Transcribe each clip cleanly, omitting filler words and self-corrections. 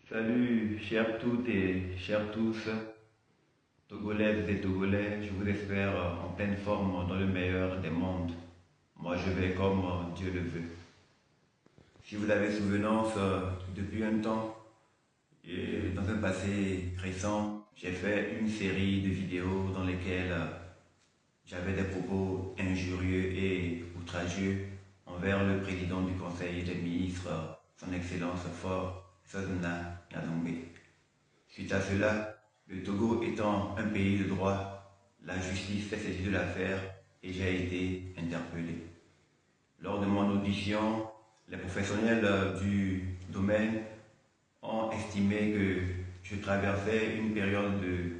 Salut, chers toutes et chers tous, Togolaises et Togolais, je vous espère en pleine forme dans le meilleur des mondes. Moi, je vais comme Dieu le veut. Si vous avez souvenance, depuis un temps et dans un passé récent, j'ai fait une série de vidéos dans lesquelles j'avais des propos injurieux et outragieux envers le président du Conseil des ministres, son Excellence Faure Sozona Nyadombe. Suite à cela, le Togo étant un pays de droit, la justice s'est saisie de l'affaire et j'ai été interpellé. Lors de mon audition, les professionnels du domaine ont estimé que je traversais une période de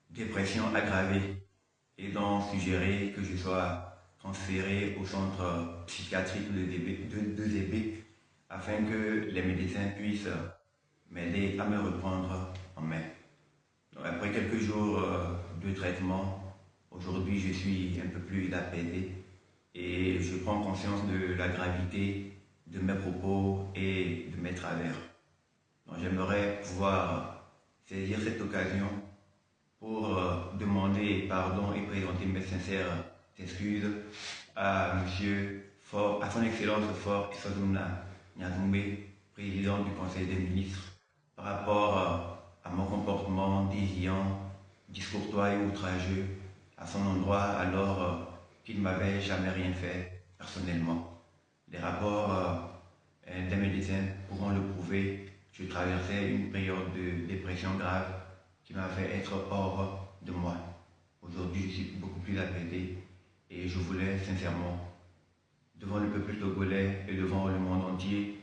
dépression aggravée et ont suggéré que je sois transféré au centre psychiatrique de Zébé afin que les médecins puissent m'aider à me reprendre en main. Donc, après quelques jours de traitement, aujourd'hui je suis un peu plus apaisé et je prends conscience de la gravité de mes propos et de mes travers. Donc j'aimerais pouvoir saisir cette occasion pour demander pardon et présenter mes sincères excuses à Monsieur Faure, à son Excellence Faure Sozona Nyadombe, président du Conseil des ministres, par rapport à mon comportement déviant, discourtois et outrageux à son endroit alors qu'il ne m'avait jamais rien fait personnellement. Les rapports des médecins pourront le prouver. Je traversais une période de dépression grave qui m'a fait être hors de moi. Aujourd'hui, je suis beaucoup plus apaisé et je voulais sincèrement, devant le peuple togolais et devant le monde entier,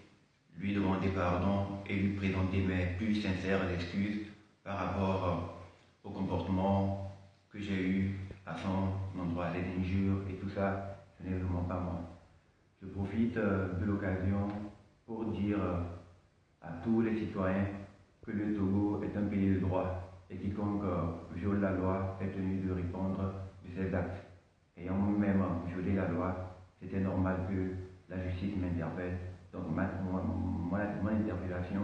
lui demander pardon et lui présenter mes plus sincères excuses par rapport au comportement que j'ai eu à son endroit, les injures et tout ça, ce n'est vraiment pas moi. Je profite de l'occasion pour dire à tous les citoyens que le Togo est un pays de droit et quiconque viole la loi est tenu de répondre de ses actes. Ayant moi-même violé la loi, c'était normal que la justice m'interpelle. Donc mon interpellation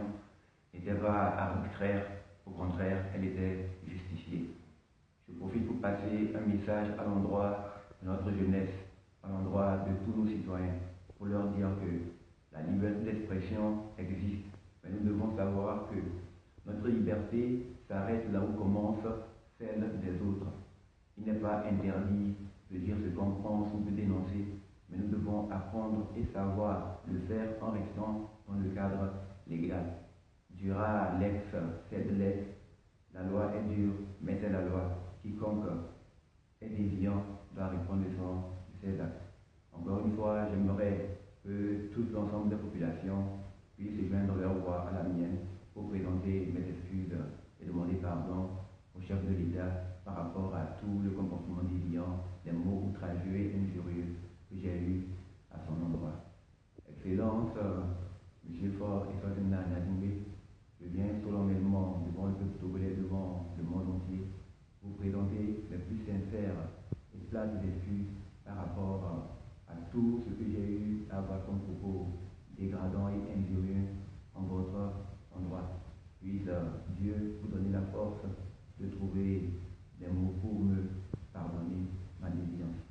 n'était pas arbitraire, au contraire, elle était justifiée. Je profite pour passer un message à l'endroit de notre jeunesse, à l'endroit de tous nos citoyens, pour leur dire que la liberté d'expression existe, mais nous devons savoir que notre liberté s'arrête là où commence celle des autres. Il n'est pas interdit de dire ce qu'on pense ou de dénoncer, mais nous devons apprendre et savoir le faire en restant dans le cadre légal. Dura lex sed lex, la loi est dure, mais c'est la loi. Quiconque est déviant doit répondre de ses actes. Encore une fois, j'aimerais que tout l'ensemble des populations puissent joindre leur voix à la mienne pour présenter mes excuses et demander pardon au chef de l'État par rapport à tout le comportement déviant, les mots outrageux et injurieux que j'ai eu à son endroit. Excellence, M. Faure Sozona Nyadombe, je viens solennellement devant le peuple togolais, devant le monde entier, vous présenter mes plus sincères et plates excuses par rapport à tout ce que j'ai eu à avoir comme propos dégradant et injurieux en votre endroit. Puisse Dieu vous donner la force de trouver des mots pour me pardonner ma déviance.